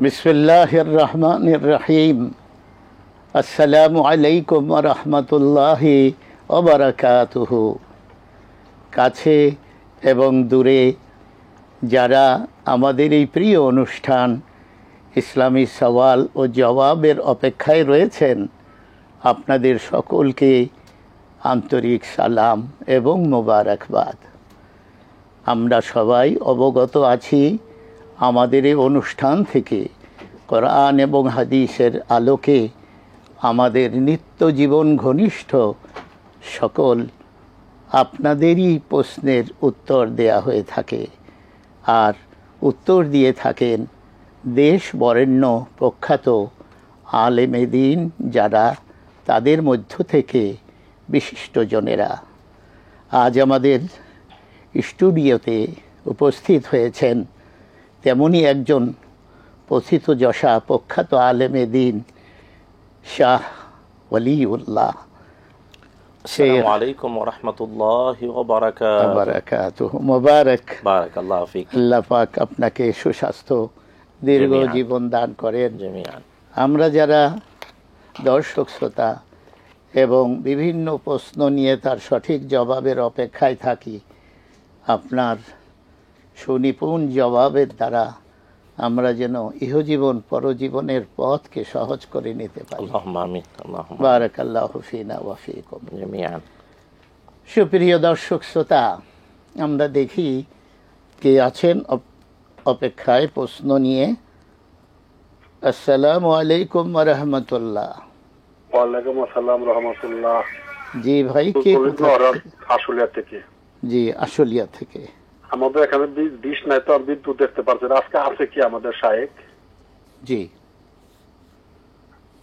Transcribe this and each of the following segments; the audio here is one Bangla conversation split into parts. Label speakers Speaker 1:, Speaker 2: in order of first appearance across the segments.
Speaker 1: বিসমিল্লাহির রহমানির রহিম। আসসালামু আলাইকুম ওয়া রাহমাতুল্লাহি ওয়া বারাকাতুহু। কাছে এবং দূরে যারা আমাদের এই প্রিয় অনুষ্ঠান ইসলামী সওয়াল ও জবাবের অপেক্ষায় রয়েছেন, আপনাদের সকলকে আন্তরিক সালাম এবং মোবারকবাদ। আমরা সবাই অবগত আছি আমাদের এই অনুষ্ঠান থেকে কোরআন এবং হাদিসের আলোকে আমাদের নিত্য জীবন ঘনিষ্ঠ সকল আপনাদেরই প্রশ্নের উত্তর দেয়া হয়ে থাকে, আর উত্তর দিয়ে থাকেন দেশ বরেণ্য প্রখ্যাত আলেমে দ্বীন যারা, তাদের মধ্য থেকে বিশিষ্টজনেরা। আজ আমাদের স্টুডিওতে উপস্থিত হয়েছেন তেমনি একজন প্রথিতযশা প্রখ্যাত আলেমে দ্বীন শাহ ওয়ালিউল্লাহ।
Speaker 2: আসসালামু আলাইকুম ওয়া রাহমাতুল্লাহি ওয়া
Speaker 1: বারাকাতুহু। মুবারক,
Speaker 2: বারাকাল্লাহু ফিক।
Speaker 1: আল্লাহ পাক আপনাকে সুস্বাস্থ্য দীর্ঘ জীবন দান করেন। আমরা যারা দর্শক শ্রোতা এবং বিভিন্ন প্রশ্ন নিয়ে তার সঠিক জবাবের অপেক্ষায় থাকি, আপনার সুনিপুণ জবাবের দ্বারা আমরা যেন ইহজীবন পরজীবনের পথকে সহজ করে নিতে পারি। বারাকাল্লাহু ফিনা ওয়া ফিকুম জামিআন। সুপ্রিয় দর্শক শ্রোতা, আমরা দেখি কে আছেন অপেক্ষায় প্রশ্ন নিয়ে। আসসালামু আলাইকুম ওয়া রাহমাতুল্লাহ।
Speaker 3: ওয়ালাইকুম আসসালাম রাহমাতুল্লাহ।
Speaker 1: জি ভাই, কে?
Speaker 3: আশুলিয়া থেকে।
Speaker 1: জি, আশুলিয়া থেকে।
Speaker 3: আমাদের এখানে ডিশ নাই তো, আর বিদ্যুৎ দেখতে পাচ্ছেন। আজকে আছে কি আমাদের শায়েক?
Speaker 1: জি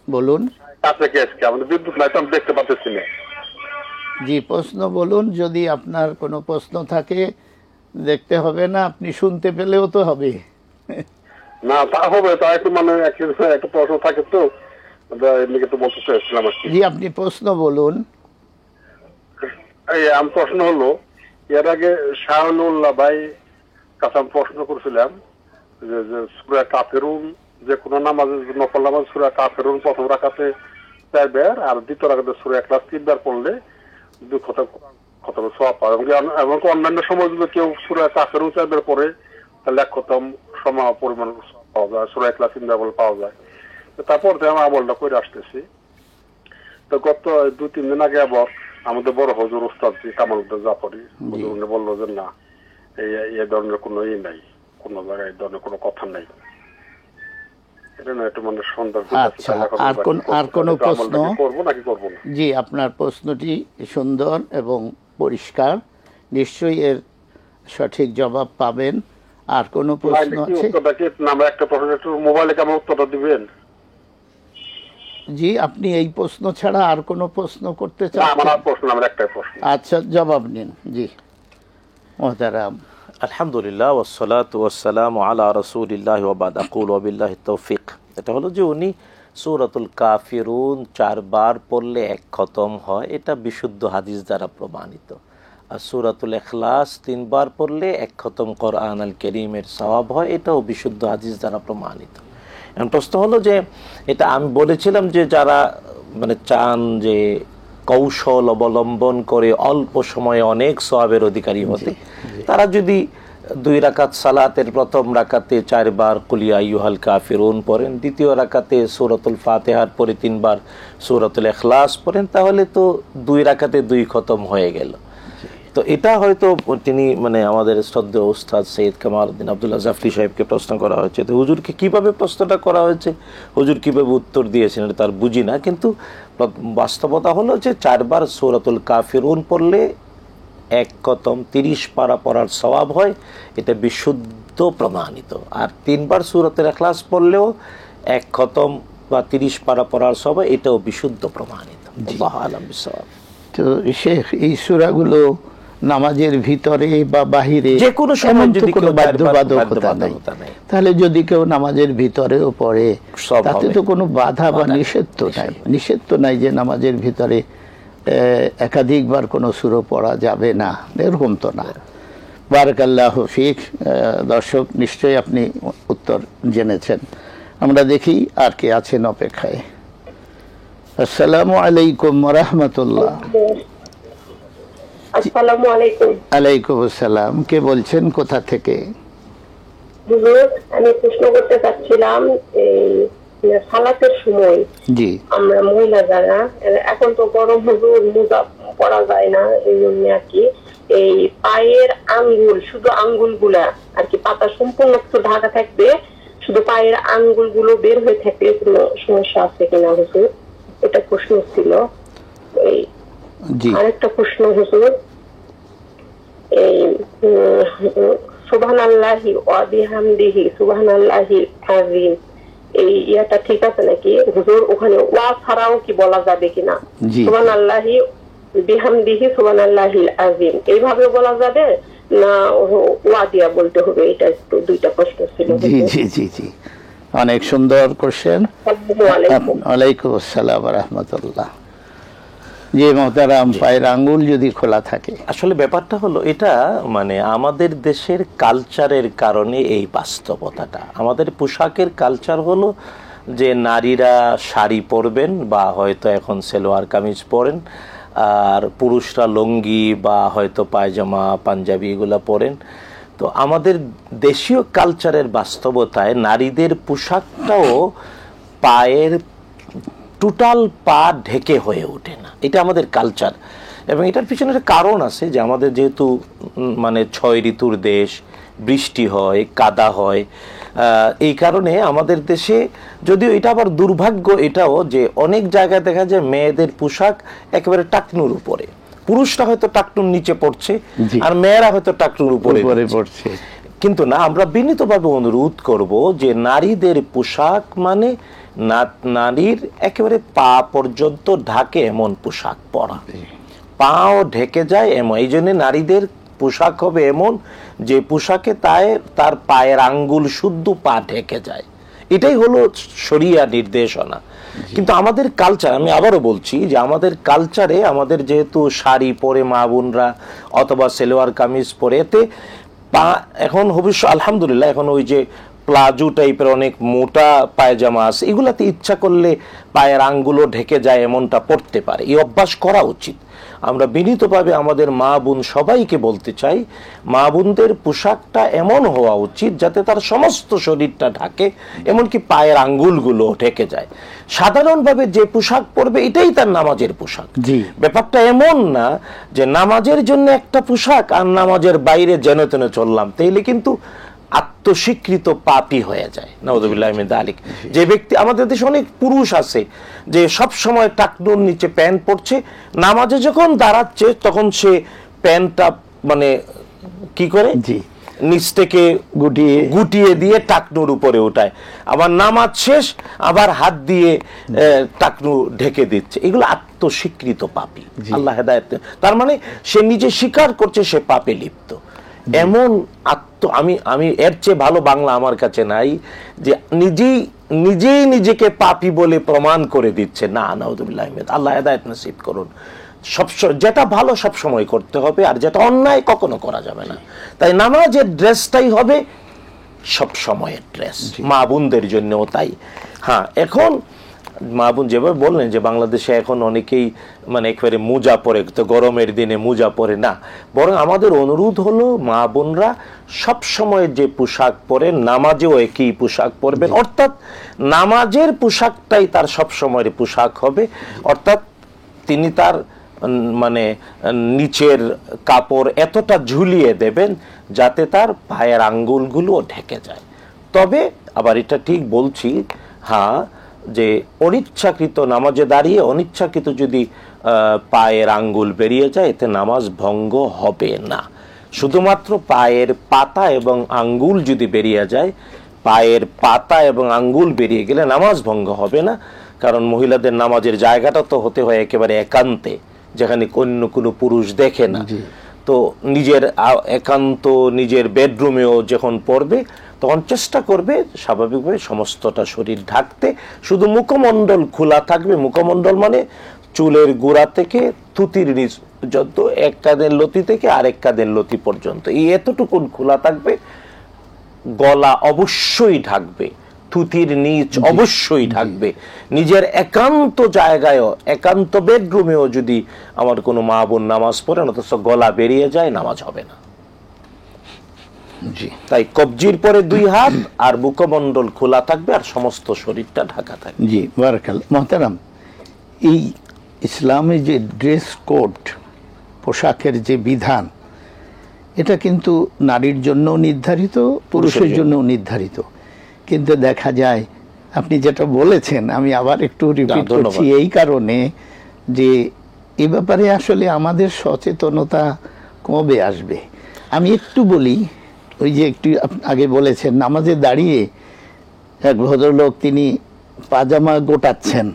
Speaker 1: বলুন।
Speaker 3: আছে কি আজকে? আমাদের বিদ্যুৎ নাই তো, আমি দেখতে পাচ্ছি না।
Speaker 1: জি, প্রশ্ন বলুন। যদি আপনার কোনো প্রশ্ন থাকে, দেখতে হবে না, আপনি শুনতে পেলেও তো হবে।
Speaker 3: না, তা হবে, তা একটু মানে একটা প্রশ্ন থাকে তো, এমনিকে তো বলতে চাইছিলাম আর কি।
Speaker 1: জি, আপনি প্রশ্ন বলুন।
Speaker 3: এই আমার প্রশ্ন হলো, এর আগে শাহুল্লাহ ভাই কাছে আমি প্রশ্ন করেছিলাম যে সূরা কাফিরুন, যে কোনো নামাজ, নফল নামাজ সূরা কাফিরুন প্রথম রাকাতে 4 বার আর দ্বিতীয় রাকাতে সূরা ইখলাস 3 বার পড়লে 2 খতম সওয়াব পায়। এবং অন্যান্য সময় যদি কেউ সূরা কাফিরুন 4 বার পড়ে, তাহলে 1 খতম সম পরিমাণ পাওয়া যায়, সূরা ইখলাস 3 বার পাওয়া যায়। তারপর আমি আমলটা করে আসতেছি। তো গত 2-3 দিন আগে আবার আমাদের বড় হুজুর উস্তাদ কামালউদ্দিন জাফরি হুজুর বললো যে না, এই ধরনের কোনো নাই, কোন জায়গায় এই ধরনের কোনো কথা নাই। এটা না একটু মানে সুন্দর।
Speaker 1: আচ্ছা, আর কোন প্রশ্ন
Speaker 3: করবো নাকি করবো না?
Speaker 1: জি, আপনার প্রশ্নটি সুন্দর এবং পরিষ্কার, নিশ্চয়ই এর সঠিক জবাব পাবেন। আর কোন প্রশ্ন আছে?
Speaker 3: একটা প্রশ্ন, একটু মোবাইলে কেমন উত্তরটা দিবেন?
Speaker 1: জি, আপনি এই প্রশ্ন ছাড়া আর কোনো প্রশ্ন করতে চান?
Speaker 3: আমার একটাই প্রশ্ন।
Speaker 1: আচ্ছা, জবাব নিন। জি মুহতারাম।
Speaker 2: আলহামদুলিল্লাহ ওয়াসসালাতু ওয়াসসালামু আলা রাসূলিল্লাহ ওয়া বা'দ। আকুলু বিল্লাহি তৌফিক। এটা হলো যে উনি সূরাতুল কাফিরুন 4 বার পড়লে 1 খতম হয়, এটা বিশুদ্ধ হাদিস দ্বারা প্রমাণিত। আর সূরাতুল ইখলাস 3 বার পড়লে 1 খতম কোরআন আল কারীমের সওয়াব হয়, এটাও বিশুদ্ধ হাদিস দ্বারা প্রমাণিত। এখন প্রশ্ন হলো যে, এটা আমি বলেছিলাম যে যারা মানে চান যে কৌশল অবলম্বন করে অল্প সময়ে অনেক সওয়াবের অধিকারী হতে, তারা যদি 2 রাকাত সালাতের প্রথম রাকাতে 4 বার কুল ইয়া আইয়ুহাল কাফিরুন পড়েন, দ্বিতীয় রাকাতে সূরাতুল ফাতিহার পরে 3 বার সূরাতুল ইখলাস পড়েন, তাহলে তো 2 রাকাতে 2 খতম হয়ে গেল। তো এটা হয়তো তিনি মানে আমাদের শ্রদ্ধেয় উস্তাদ সৈয়দ কামালউদ্দিন আব্দুল্লাহ জাফরি সাহেবকে প্রশ্ন করা হয়েছে। তো হুজুরকে কিভাবে প্রশ্নটা করা হয়েছে, হুজুর কিভাবে উত্তর দিয়েছেন এটা তার বুঝি না, কিন্তু বাস্তবতা হলো যে 4 বার সূরাতুল কাফিরুন পড়লে 1 খতম 30 পারা পড়ার সওয়াব হয়, এটা বিশুদ্ধ প্রমাণিত। আর 3 বার সূরাতুল ইখলাস পড়লেও 1 খতম বা 30 পারা পড়ার সওয়াব, এটাও বিশুদ্ধ প্রমাণিত। আল্লাহু আ'লাম বিসওয়াব।
Speaker 1: তো শেখ, এই সূরাগুলো নামাজের ভিতরে বা বাহিরে
Speaker 2: যে কোনো সময় যদি কোনো
Speaker 1: বাধ্যবাধকতা নাই, তাহলে যদি কেউ নামাজের ভিতরেও পড়ে তাতে তো কোনো বাধা বা নিষেধ তো নাই। নিষেধ তো নাই যে নামাজের ভিতরে একাধিকবার কোনো সূরা পড়া যাবে না, এরকম তো না। বারাকাল্লাহু ফিক। দর্শক, নিশ্চয়ই আপনি উত্তর জেনেছেন। আমরা দেখি আর কে আছেন অপেক্ষায়। আসসালামু আলাইকুম ওয়া রাহমাতুল্লাহ।
Speaker 4: আসসালামু আলাইকুম।
Speaker 1: আলাইকুম আসসালাম। কে বলছেন, কোথা থেকে?
Speaker 4: হুজুর, আমি প্রশ্ন করতে চাচ্ছিলাম, এই সালাতের সময়
Speaker 1: জি,
Speaker 4: আমরা মহিলা যারা, এখন তো গরম হুজুর, মোজা পরা যায় না, এই জন্য আর কি এই পায়ের আঙ্গুল, শুধু আঙ্গুল গুলা আর কি, পাতা সম্পূর্ণ একটু ঢাকা থাকবে, শুধু পায়ের আঙ্গুল গুলো বের হয়ে থাকলে কোনো সমস্যা আছে কিনা হুজুর, এটা প্রশ্ন ছিল। এই
Speaker 1: জি,
Speaker 4: আরেকটা প্রশ্ন হুজুর, এই সুবহানাল্লাহি ওয়া বিহামদিহি সুবহানাল্লাহিল আযীম, এই ইয়াটা ঠিক আছে নাকি হুজুর? ওখানে ওয়া ছাড়াও কি বলা যাবে কিনা?
Speaker 1: জি।
Speaker 4: সুবহানাল্লাহি বিহামদিহি সুবহানাল্লাহিল আযীম এইভাবে বলা যাবে না ওয়া দিয়া বলতে হবে? এটা একটু দুইটা প্রশ্ন ছিল।
Speaker 1: জি জি জি জি, অনেক সুন্দর কোশ্চেন। ওয়ালাইকুম আসসালাম ওয়া রাহমাতুল্লাহ। জি মোহতারাম, পায়ের আঙ্গুল যদি খোলা থাকে,
Speaker 2: আসলে ব্যাপারটা হলো এটা, মানে আমাদের দেশের কালচারের কারণে এই বাস্তবতাটা। আমাদের পোশাকের কালচার হলো যে নারীরা শাড়ি পরবেন বা হয়তো এখন সালোয়ার কামিজ পরেন, আর পুরুষরা লুঙ্গি বা হয়তো পায়জামা পাঞ্জাবি এগুলো পরেন। তো আমাদের দেশীয় কালচারের বাস্তবতায় নারীদের পোশাকটাও পায়ের টোটাল পা ঢেকে হয়ে ওঠে না, এটা আমাদের কালচার। এবং এটার পিছনে একটা কারণ আছে, যে আমাদের যেহেতু মানে 6 ঋতুর দেশ, বৃষ্টি হয়, কাদা হয়, এই কারণে আমাদের দেশে, যদিও এটা আবার দুর্ভাগ্য এটাও, যে অনেক জায়গায় দেখা যায় মেয়েদের পোশাক একেবারে টাকনুর উপরে, পুরুষরা হয়তো টাকনুর নিচে পড়ছে আর মেয়েরা হয়তো টাকনুর উপরে
Speaker 1: পড়ছে।
Speaker 2: কিন্তু না, আমরা বিনীতভাবে অনুরোধ করব যে নারীদের পোশাক মানে নারীর একেবারে পা পর্যন্ত ঢাকে এমন পোশাক পরা, পাও ঢেকে যায় এমন। এই জন্য নারীদের পোশাক হবে এমন যে পোশাকে তার পায়ের আঙ্গুল শুদ্ধ পা ঢেকে যায়, এটাই হলো শরিয়া নির্দেশনা। কিন্তু আমাদের কালচার, আমি আবারও বলছি যে আমাদের কালচারে, আমাদের যেহেতু শাড়ি পরে মা বোনরা অথবা সালোয়ার কামিজ পরে, এতে পা এখন অবশ্য আলহামদুলিল্লাহ এখন ওই যে প্লাজো টাইপের অনেক মোটা পায়জামা আছে, এগুলাতে ইচ্ছা করলে পায়ের আঙ্গুলও ঢেকে যায় এমনটা পড়তে পারে। এই অভ্যাস করা উচিত। আমরা বিনীতভাবে আমাদের মা বোন সবাইকে বলতে চাই, মা বোনদের পোশাকটা এমন হওয়া উচিত যাতে তার সমস্ত শরীরটা ঢাকে, এমনকি পায়ের আঙ্গুলগুলো ঢেকে যায়। সাধারণভাবে যে পোশাক পরবে এটাই তার নামাজের পোশাক। ব্যাপারটা এমন না যে নামাজের জন্য একটা পোশাক আর নামাজের বাইরে যেন তেন চললাম, তাইলে কিন্তু আত্মস্বীকৃত পাপী হয়ে যায়। নাউযুবিল্লাহি মিন যালিক। যে ব্যক্তি, আমাদের দেশে অনেক পুরুষ আছে যে সব সময় টাকনুর নিচে প্যান্ট পরছে, নামাজে যখন দাঁড়াচ্ছে তখন সে প্যান্টটা মানে কি করে নিচ থেকে গুটিয়ে দিয়ে টাকনুর উপরে ওঠায়, আবার নামাজ শেষ আবার হাত দিয়ে টাকনু ঢেকে দিচ্ছে। এগুলো আত্মস্বীকৃত পাপী। আল্লাহ হেদায়েত। তার মানে সে নিজে স্বীকার করছে সে পাপে লিপ্ত। এমন আমি এর চেয়ে ভালো বাংলা আমার কাছে নাই যে নিজেই নিজেকে পাপী বলে প্রমাণ করে দিচ্ছে। না, নাউযুবিল্লাহ, আল্লাহ হেদায়েত নসিব করুন। যেটা ভালো সব সময় করতে হবে, আর যেটা অন্যায় কখনো করা যাবে না। তাই নামাজের ড্রেসটাই হবে সব সময়ের ড্রেস, মা বোনদের জন্যও তাই। হ্যাঁ, এখন মা বোন যেভাবে বললেন যে বাংলাদেশে এখন অনেকেই মানে একেবারে মোজা পরে, তো গরমের দিনে মোজা পরে না, বরং আমাদের অনুরোধ হলো মা বোনরা সব সময় যে পোশাক পরেন নামাজেও একই পোশাক পরবেন, অর্থাৎ নামাজের পোশাকটাই তার সব সময়ের পোশাক হবে। অর্থাৎ তিনি তার মানে নিচের কাপড় এতটা ঝুলিয়ে দেবেন যাতে তার পায়ের আঙ্গুলগুলো ঢেকে যায়। তবে আবার এটা ঠিক বলছি, হ্যাঁ, যে অনিচ্ছাকৃত নামাজে দাঁড়িয়ে অনিচ্ছাকৃত যদি পায়ের আঙ্গুল বেরিয়ে যায় এতে নামাজ ভঙ্গ হবে না। শুধুমাত্র পায়ের পাতা এবং আঙ্গুল যদি বেরিয়ে যায়, পায়ের পাতা এবং আঙ্গুল বেরিয়ে গেলে নামাজ ভঙ্গ হবে না। কারণ মহিলাদের নামাজের জায়গাটা তো হতে হয় একেবারে একান্তে, যেখানে অন্য কোনো পুরুষ দেখে না। তো নিজের একান্ত নিজের বেডরুমেও যখন পড়বে তখন চেষ্টা করবে স্বাভাবিকভাবে সমস্তটা শরীর ঢাকতে, শুধু মুখমণ্ডল খোলা থাকবে। মুখমণ্ডল মানে চুলের গোড়া থেকে থুতির নিচ পর্যন্ত, এক কাঁধের লতি থেকে আরেক কাঁধের লতি পর্যন্ত এই এতটুকুন খোলা থাকবে। গলা অবশ্যই ঢাকবে, থুতির নিচ অবশ্যই ঢাকবে। নিজের একান্ত জায়গায়ও, একান্ত বেডরুমেও যদি আমার কোনো মা বোন নামাজ পড়েন অথচ গলা বেরিয়ে যায়, নামাজ হবে না।
Speaker 1: জি,
Speaker 2: তাই কবজির পরে 2 হাত আর মুখমণ্ডল খোলা থাকবে আর সমস্ত শরীরটা ঢাকা থাকবে।
Speaker 1: জি, বারাকাল্লাহ। মুহতারাম, এই ইসলামে যে ড্রেস কোড, পোশাকের যে বিধান, এটা কিন্তু নারীর জন্য নির্ধারিত, পুরুষের জন্য নির্ধারিত। কিন্তু দেখা যায় আপনি যেটা বলেছেন, আমি আবার একটু রিপিট করছি এই কারণে যে এ ব্যাপারে আসলে আমাদের সচেতনতা কবে আসবে। আমি একটু বলি, ওই যে একটু আগে বলেছেন নামাজে দাঁড়িয়ে এক ভদ্রলোক তিনি পাজামা গোটাচ্ছেন,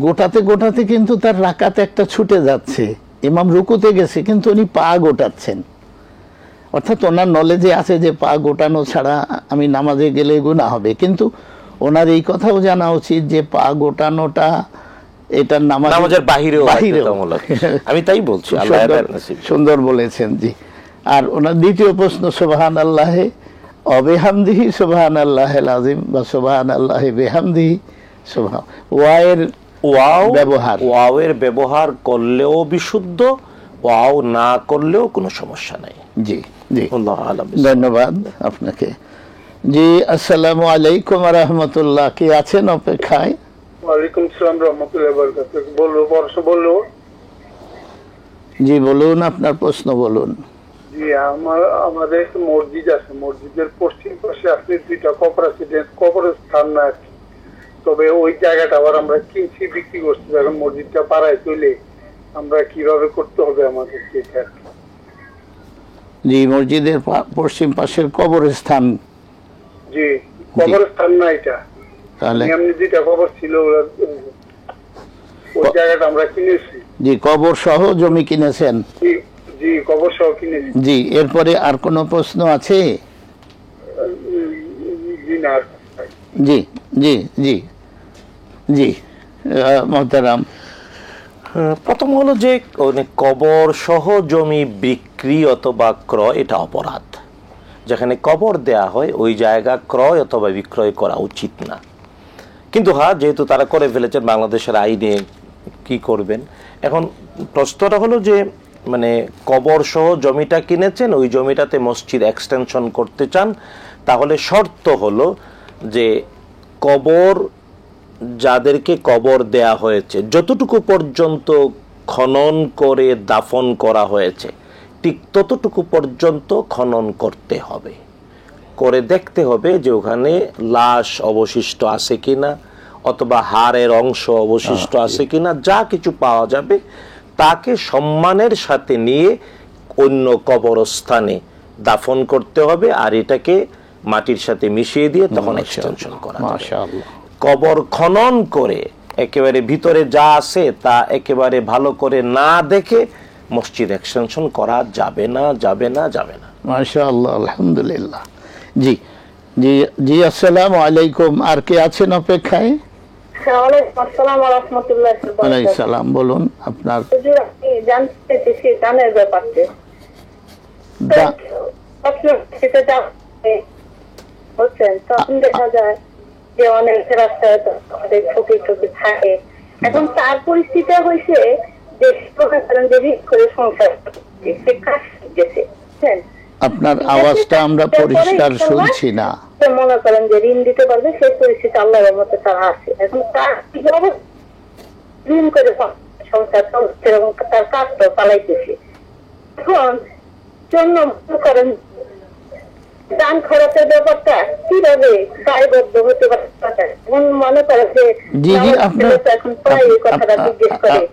Speaker 1: গোটাতে গোটাতে কিন্তু তার রাকাত একটা ছুটে যাচ্ছে, ইমাম রুকুতে গেছে কিন্তু উনি পা গোটাচ্ছেন। অর্থাৎ ওনার নলেজে আছে যে পা গোটানো ছাড়া আমি নামাজে গেলে গুনাহ হবে, কিন্তু ওনার এই কথাও জানা উচিত যে পা গোটানোটা এটা নামাজের বাহিরেও।
Speaker 2: আমি তাই বলছি,
Speaker 1: সুন্দর বলেছেন। জি, আর ওনার দ্বিতীয় প্রশ্ন, সুবহানাল্লাহি ওয়া বিহামদিহি সুবহানাল্লাহিল আযীম বা সুবহানাল্লাহি বিহামদিহি, সুবহান ওয়ায়ের
Speaker 2: ওয়াওয়ের ব্যবহার করলেও বিশুদ্ধ, ওয়াও না করলেও কোনো সমস্যা নাই।
Speaker 1: জি জি, ধন্যবাদ আপনাকে। জি, আসসালামু আলাইকুম ওয়া রাহমাতুল্লাহ। কি আছেন অপেক্ষায়?
Speaker 3: ওয়ালাইকুম আসসালাম রাহমাতুল্লাহি ওয়া বারাকাতুহু। বলবো।
Speaker 1: জি বলুন, আপনার প্রশ্ন বলুন।
Speaker 3: জি, আমাদের মসজিদ আছে, মসজিদের পশ্চিম পাশে আপনি 2টা কবরস্থান না, তবে ওই জায়গাটা আবার আমরা কিনছি, বিক্রি করছি। এখন মসজিদটা পাড়ায় চলে আমরা কিভাবে করতে হবে আমাদেরকে এটা?
Speaker 1: জি, মসজিদের পশ্চিম পাশের কবরস্থান।
Speaker 3: জি, কবরস্থান না এটা, তাহলে এমনি 2টা কবর ছিল, ওই জায়গাটা আমরা কিনেছি।
Speaker 1: জি, কবর সহ জমি কিনেছেন?
Speaker 3: জি, কবর সহ কিনেছি।
Speaker 1: জি, এরপরে আর কোনো প্রশ্ন আছে?
Speaker 3: জি না।
Speaker 1: জি জি জি জি, মুহতারাম,
Speaker 2: প্রথম হলো যে কবর সহ জমি বিক্রি অথবা ক্রয় এটা অপরাধ। যেখানে কবর দেয়া হয় ওই জায়গা ক্রয় অথবা বিক্রয় করা উচিত না। কিন্তু হ্যাঁ, যেহেতু তারা করে ফেলেছেন, বাংলাদেশের আইনে কি করবেন? এখন প্রশ্নটা হলো যে মানে কবর সহ জমিটা কিনেছেন, ওই জমিটাতে মসজিদ এক্সটেনশন করতে চান, তাহলে শর্ত হলো যে কবর, যাদেরকে কবর দেয়া হয়েছে, যতটুকু পর্যন্ত খনন করে দাফন করা হয়েছে ঠিক ততটুকু পর্যন্ত খনন করতে হবে, করে দেখতে হবে যে ওখানে লাশ অবশিষ্ট আছে কিনা অথবা হাড়ের অংশ অবশিষ্ট আছে কিনা। যা কিছু পাওয়া যাবে তাকে সম্মানের সাথে নিয়ে অন্য কবরস্থানে দাফন করতে হবে, আর এটাকে মাটির সাথে মিশিয়ে দিয়ে তখন এক্সটেনশন করা যাবে। কবর খনন করে একেবারে ভিতরে যা আছে তা একেবারে ভালো করে না দেখে মসজিদ এক্সটেনশন করা যাবে না, যাবে না, যাবে না।
Speaker 1: মাশাআল্লাহ, আলহামদুলিল্লাহ। জি জি জি, আসসালামু আলাইকুম। আর কে আছেন অপেক্ষায়?
Speaker 4: আসসালামু আলাইকুম।
Speaker 1: সালাম, বলুন আপনার
Speaker 4: জানতে চাইছি দানের ব্যাপারে। বুঝছেন, তখন দেখা যায় যে অনেক রাস্তায় ঠকি থাকে। এখন তার পরিস্থিতি হয়েছে যে করে সংসার গেছে।
Speaker 1: আপনার আওয়াজটা আমরা পরিষ্কার শুনছি না।
Speaker 4: মনে করেন যে ঋণ দিতে পারবে সেই পরিস্থিতি আল্লাহর মধ্যে তার আছে। এখন তার ঋণ করে সংসার চলছে এবং তার কাজটা চালাইতেছে। এখন জন্য মনে করেন দান খরচের ব্যাপারটা কিভাবে দায়বদ্ধ হতে পারে? মনে করে যে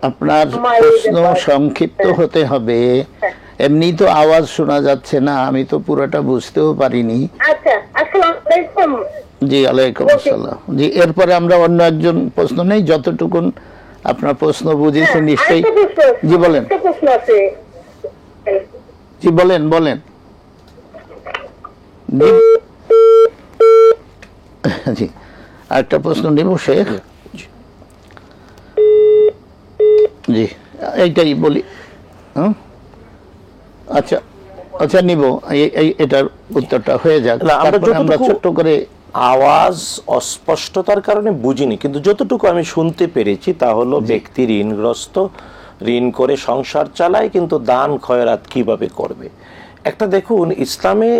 Speaker 1: আপনার প্রশ্ন সংক্ষিপ্ত হতে হবে। এমনি তো আওয়াজ শোনা যাচ্ছে না, আমি তো পুরোটা বুঝতেও পারিনি।
Speaker 4: আচ্ছা, আসসালামু আলাইকুম।
Speaker 1: জি, ওয়ালাইকুম আসসালাম। জি, এরপরে আমরা অন্য একজন প্রশ্ন নেই, যতটুকুন আপনার প্রশ্ন বুঝেছেন নিশ্চয়ই। জি বলেন। জি বলেন বলেন। জি, আরেকটা প্রশ্ন নেব শেখ। জি, এইটাই বলি। আচ্ছা আচ্ছা, নিব, এটার উত্তরটা হয়ে যাক, আমরা ছোট্ট করে
Speaker 2: আওয়াজ অস্পষ্টতার কারণে বুঝিনি, কিন্তু যতটুকু আমি শুনতে পেরেছি তা হলো ব্যক্তি ঋণগ্রস্ত, ঋণ করে সংসার চালায়, কিন্তু দান খয়রাত কিভাবে করবে। একটা দেখুন, ইসলামে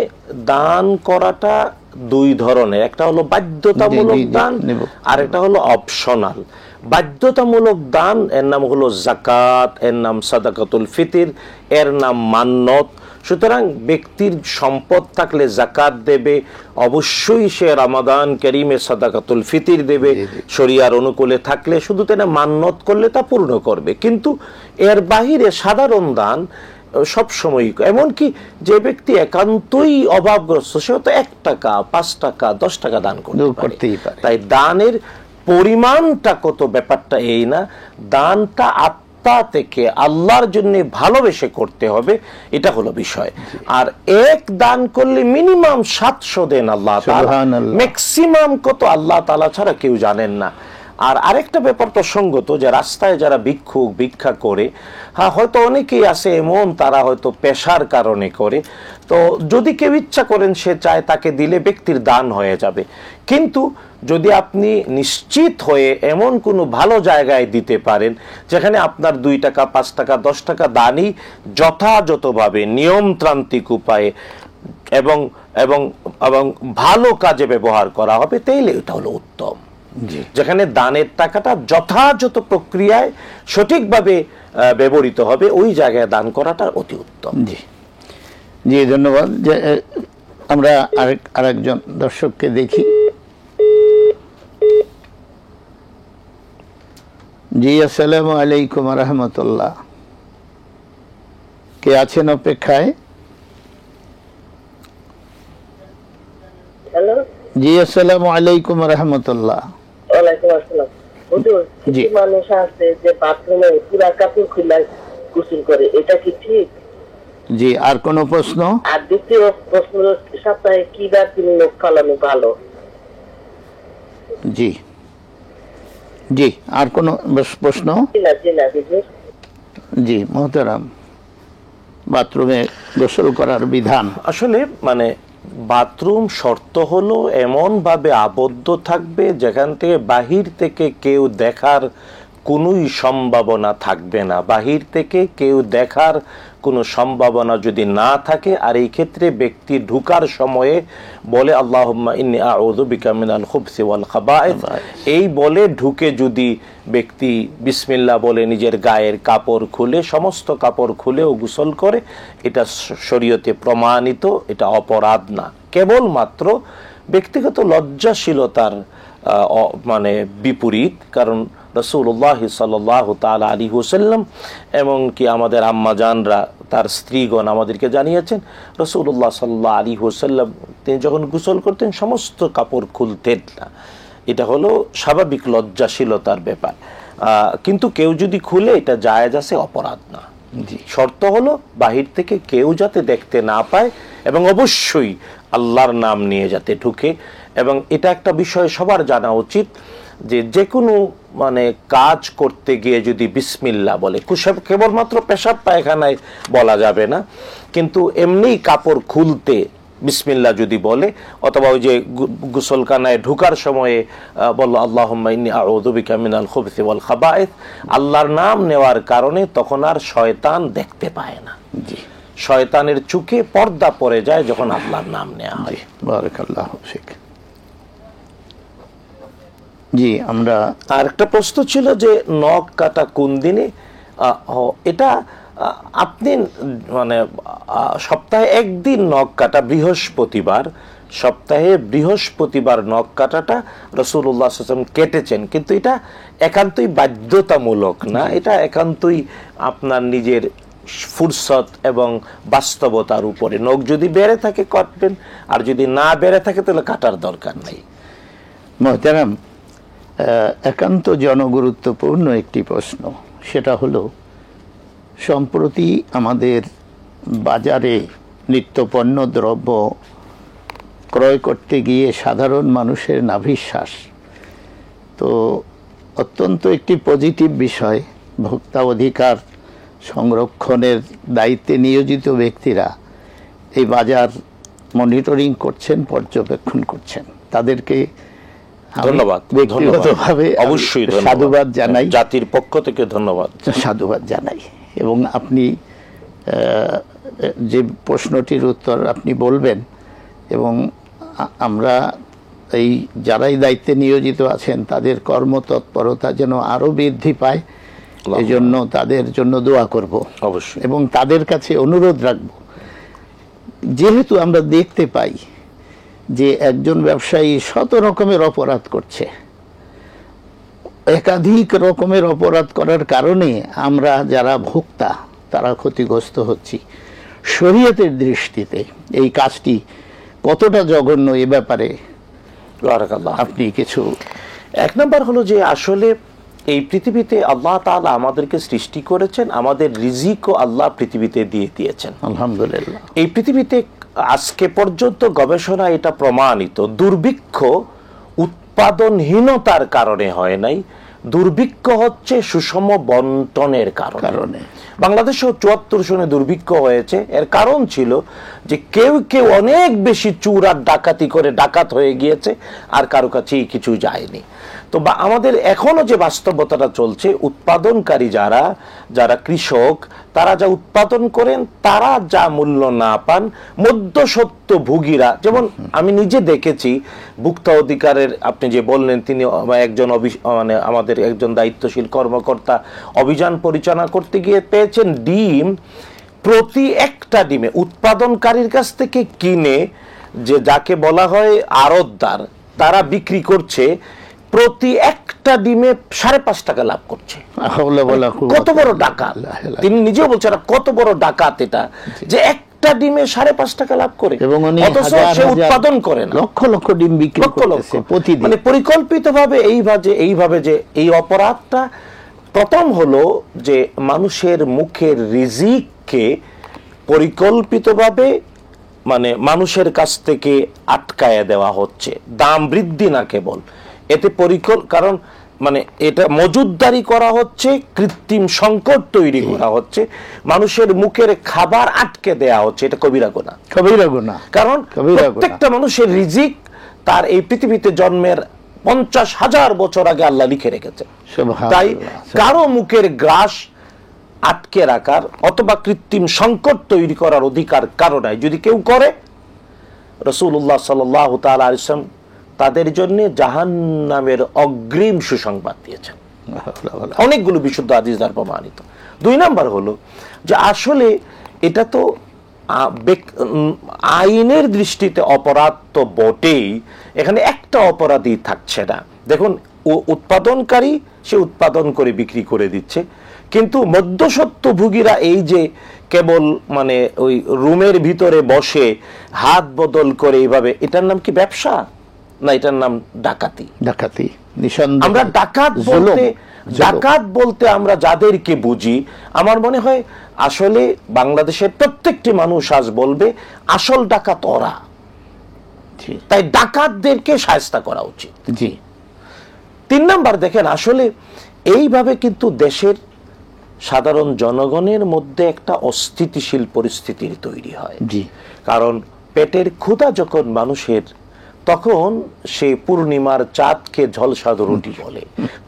Speaker 2: দান করাটা দুই ধরনের, একটা হলো বাধ্যতামূলক দান আর একটা হলো অপশনাল। বাধ্যতামূলক দান এর নাম হলো যাকাত, এর নাম সাদাকাতুল ফিতর, এর নাম মান্নত। সুতরাং ব্যক্তির সম্পদ থাকলে যাকাত দেবে, অবশ্যই সে রমাদান কারীমে সাদাকাতুল ফিতর দেবে, শরিয়ার অনুকূলে থাকলে শুধু তেনা মান্নত করলে তা পূর্ণ করবে। কিন্তু এর বাহিরে সাধারণ দান সব সময়, এমনকি যে ব্যক্তি একান্তই অভাবগ্রস্ত সে তো 1 টাকা 5 টাকা 10 টাকা দান করতেই পারে। তাই দানের পরিমাণটা কত ব্যাপারটা এই না, দানটা আত্মা থেকে আল্লাহর জন্য ভালোবেসে করতে হবে, এটা হলো বিষয়। আর এক দান করলে মিনিমাম 700 দেন আল্লাহ তাআলা, ম্যাক্সিমাম কত আল্লাহ তাআলা ছাড়া কেউ জানেন না। আর আরেকটা ব্যাপার প্রসঙ্গত, যে রাস্তায় যারা ভিক্ষুক ভিক্ষা করে, হ্যাঁ হয়তো অনেকেই আছে এমন তারা হয়তো পেশার কারণে করে, তো যদি কেউ ইচ্ছা করেন সে চায় তাকে দিলে ব্যক্তির দান হয়ে যাবে। কিন্তু যদি আপনি নিশ্চিত হয়ে এমন কোনো ভালো জায়গায় দিতে পারেন যেখানে আপনার 2 টাকা 5 টাকা 10 টাকা দানই যথাযথভাবে নিয়মতান্ত্রিক উপায়ে এবং এবং এবং ভালো কাজে ব্যবহার করা হবে, তাইলে এটা হলো উত্তম। যেখানে দানের টাকাটা যথাযথ প্রক্রিয়ায় সঠিকভাবে ব্যবহৃত হবে, ওই জায়গায় দান করাটা অতি উত্তম।
Speaker 1: জি জি, ধন্যবাদ। আমরা আরেকজন দর্শককে দেখি। জি, আসসালামু আলাইকুম রাহমাতুল্লাহ। কে আছেন অপেক্ষায়?
Speaker 5: হ্যালো,
Speaker 1: জি আসসালামু আলাইকুম রাহমাতুল্লাহ।
Speaker 5: ওয়ালাইকুম আসসালাম। হুজুর,
Speaker 1: জি,
Speaker 5: মানুষ আছে যে বাথরুমে পুরা কাপড় খুলে গোসল করে, এটা কি ঠিক?
Speaker 1: জি, আর কোন প্রশ্ন?
Speaker 5: আর দ্বিতীয় প্রশ্ন, সপ্তাহে কি বার তিনি নখ ফালানো ভালো?
Speaker 1: জি জি, আর কোন প্রশ্ন? জি মোহতারাম, বাথরুমে গোসল করার বিধান।
Speaker 2: আসলে মানে বাথরুম শর্ত হলো এমন ভাবে আবদ্ধ থাকবে যেখান থেকে বাহির থেকে কেউ দেখার কোনোই সম্ভাবনা থাকবে না। বাহির থেকে কেউ দেখার কোনো সম্ভাবনা যদি না থাকে, আর এই ক্ষেত্রে ব্যক্তি ঢুকার সময়ে বলে আল্লাহুম্মা ইন্নী আউযু বিকা মিনাল খুবসি ওয়াল খাবায়েথ, এই বলে ঢুকে যদি ব্যক্তি বিসমিল্লাহ বলে নিজের গায়ের কাপড় খুলে, সমস্ত কাপড় খুলেও গোসল করে, এটা শরীয়তে প্রমাণিত, এটা অপরাধ না। কেবলমাত্র ব্যক্তিগত লজ্জাশীলতার মানে বিপরীত, কারণ রাসূলুল্লাহ সাল্লাল্লাহু তাআলা আলাইহি ওয়াসাল্লাম এমনকি আমাদের আম্মাজানরা তার স্ত্রীগণ আমাদেরকে জানিয়েছেন, রাসূলুল্লাহ সাল্লাল্লাহু আলাইহি ওয়াসাল্লাম তিনি যখন গোসল করতেন সমস্ত কাপড় খুলতেন না। এটা হলো স্বাভাবিক লজ্জাশীলতার ব্যাপার, কিন্তু কেউ যদি খুলে এটা জায়েজ আছে, অপরাধ না। শর্ত হলো বাহির থেকে কেউ যাতে দেখতে না পায় এবং অবশ্যই আল্লাহর নাম নিয়ে যাতে ঢুকে। এবং এটা একটা বিষয় সবার জানা উচিত যে যে কোনো মানে কাজ করতে গিয়ে যদি বিসমিল্লাহ বলে, কেবলমাত্র পেশাব পায়খানায় বলা যাবে না, কিন্তু এমনি কাপড় খুলতে বিসমিল্লাহ যদি বলে, অথবা ওই যে গোসলখানায় ঢুকার সময়ে বলল আল্লাহুম্মা ইন্নী আউযু বিকা মিনাল খুবসি ওয়াল খাবায়েথ, আল্লাহর নাম নেওয়ার কারণে তখন আর শয়তান দেখতে পায় না। জি, শয়তানের চোখে পর্দা পড়ে যায় যখন আল্লাহর নাম নেওয়া হয়।
Speaker 1: বারাকাল্লাহু ফিক। জি, আমরা
Speaker 2: আরেকটা প্রশ্ন ছিল যে নখ কাটা কোন দিনে? এটা আপনি মানে সপ্তাহে একদিন নখ কাটা, বৃহস্পতিবার, সপ্তাহে বৃহস্পতিবার নখ কাটাটা রাসূলুল্লাহ সাল্লাল্লাহু আলাইহি ওয়াসাল্লাম কেটেছেন, কিন্তু এটা একান্তই বাধ্যতামূলক না, এটা একান্তই আপনার নিজের ফুরসত এবং বাস্তবতার উপরে। নখ যদি বেড়ে থাকে কাটবেন, আর যদি না বেড়ে থাকে তাহলে কাটার দরকার নেই।
Speaker 1: মোহতারাম, একান্ত জনগুরুত্বপূর্ণ একটি প্রশ্ন, সেটা হলো সম্প্রতি আমাদের বাজারে নিত্যপণ্য দ্রব্য ক্রয় করতে গিয়ে সাধারণ মানুষের নাভিশ্বাস, তো অত্যন্ত একটি পজিটিভ বিষয়। ভোক্তা অধিকার সংরক্ষণের দায়িত্বে নিয়োজিত ব্যক্তিরা এই বাজার মনিটরিং করছেন, পর্যবেক্ষণ করছেন। তাদেরকে
Speaker 2: ধন্যবাদ,
Speaker 1: ব্যক্তিগতভাবে
Speaker 2: অবশ্যই
Speaker 1: সাধুবাদ জানাই,
Speaker 2: জাতির পক্ষ থেকে ধন্যবাদ,
Speaker 1: সাধুবাদ জানাই। এবং আপনি যে প্রশ্নটির উত্তর আপনি বলবেন, এবং আমরা এই যারাই দায়িত্বে নিয়োজিত আছেন তাদের কর্মতৎপরতা যেন আরো বৃদ্ধি পায়, এজন্য তাদের জন্য দোয়া করব
Speaker 2: অবশ্যই,
Speaker 1: এবং তাদের কাছে অনুরোধ রাখব। যেহেতু আমরা দেখতে পাই যে একজন ব্যবসায়ী শত রকমের অপরাধ করছে, একাধিক রকমের অপরাধ করার কারণে আমরা যারা ভোক্তা তারা ক্ষতিগ্রস্ত হচ্ছি। শরীয়তের দৃষ্টিতে এই কাজটি কতটা জঘন্য এ ব্যাপারে আপনি কিছু?
Speaker 2: এক নম্বর হলো যে আসলে এই পৃথিবীতে আল্লাহ তাআলা আমাদেরকে সৃষ্টি করেছেন, আমাদের রিজিকও আল্লাহ পৃথিবীতে দিয়ে দিয়েছেন
Speaker 1: আলহামদুলিল্লাহ।
Speaker 2: এই পৃথিবীতে আজকে পর্যন্ত গবেষণা এটা প্রমাণিত, দুর্ভিক্ষ উৎপাদনহীনতার কারণে হয় নাই, দুর্ভিক্ষ হচ্ছে সুষম বন্টনের কারণে। বাংলাদেশেও ৭৪ সনে দুর্ভিক্ষ হয়েছে। এর কারণ ছিল যে কেউ কেউ অনেক বেশি চুর আর ডাকাতি করে ডাকাত হয়ে গিয়েছে, আর কারো কাছেই কিছু যায়নি। তো আমাদের এখনো যে বাস্তবতাটা চলছে, উৎপাদনকারী যারা কৃষক, তারা যা উৎপাদন করেন তারা যা মূল্য না পান, মধ্যস্বত্ব ভোগীরা, যেমন আমি নিজে দেখেছি ভোক্তা অধিকারের, আপনি যে বললেন তিনি একজন মানে আমাদের একজন দায়িত্বশীল কর্মকর্তা অভিযান পরিচালনা করতে গিয়ে পেয়েছেন ডিম, প্রতি একটা ডিমে উৎপাদনকারীর কাছ থেকে কিনে, যে যাকে বলা হয় আড়তদার, তারা বিক্রি করছে প্রতি একটা ডিমে ৫.৫ টাকা লাভ করছে। কত বড় ডাকাত! তিনি নিজেও বলছেন কত বড় ডাকাত এটা, যে একটা ডিমে ৫.৫ টাকা লাভ করে, অথচ সে উৎপাদন করে না,
Speaker 1: লক্ষ লক্ষ ডিম বিক্রি করতেছে প্রতিদিন।
Speaker 2: মানে পরিকল্পিতভাবে এইভাবে যে এই অপরাধটা প্রথম হলো যে মানুষের মুখের রিজিককে পরিকল্পিতভাবে মানে মানুষের কাছ থেকে আটকায়া দেওয়া হচ্ছে, দাম বৃদ্ধি না কেবল, এতে কারণ মানে এটা মজুদদারি করা হচ্ছে, কৃত্রিম সংকট তৈরি করা হচ্ছে, মানুষের মুখের খাবার আটকে দেয়া হচ্ছে। এটা কবিরা গুনাহ,
Speaker 1: কবিরা গুনাহ।
Speaker 2: কারণ প্রত্যেকটা মানুষের রিজিক তার এই পৃথিবীতে জন্মের ৫০,০০০ বছর আগে আল্লাহ লিখে রেখেছে। তাই কারো মুখের গ্রাস আটকে রাখার অথবা কৃত্রিম সংকট তৈরি করার অধিকার কারো নাই। যদি কেউ করে, রাসূলুল্লাহ সাল্লাল্লাহু তাআলা আলাইহি ওয়াসাল্লাম তাদের জন্য জাহান্নামের অগ্রিম সুসংবাদ দিয়েছেন। অনেকগুলো বিশুদ্ধ হাদিস দ্বারা প্রমাণিত। ২ নাম্বার হলো যে আসলে এটা তো আইনের দৃষ্টিতে অপরাধ তো বটেই, এখানে একটা অপরাধী থাকছে না। দেখুন, উৎপাদনকারী সে উৎপাদন করে বিক্রি করে দিচ্ছে, কিন্তু মধ্যস্বত্বভোগীরা এই যে কেবল মানে ওই রুমের ভিতরে বসে হাত বদল করে এইভাবে, এটার নাম কি ব্যবসা? না, এটার নাম ডাকাতি।
Speaker 1: ডাকাতি
Speaker 2: আমরা ডাকাত বলতে আমরা যাদেরকে বুঝি, আমার মনে হয় আসলে বাংলাদেশের প্রত্যেকটি মানুষ আজ বলবে আসল ডাকাত ওরা। তাই ডাকাতদেরকে শায়েস্তা করা উচিত।
Speaker 1: জি।
Speaker 2: ৩ নাম্বার দেখেন, আসলে এইভাবে কিন্তু দেশের সাধারণ জনগণের মধ্যে একটা অস্থিতিশীল পরিস্থিতির তৈরি হয়।
Speaker 1: জি।
Speaker 2: কারণ পেটের ক্ষুধা যখন মানুষের, তখন সে পূর্ণিমার চাঁদকে ঝলসাদ রুটি বলে,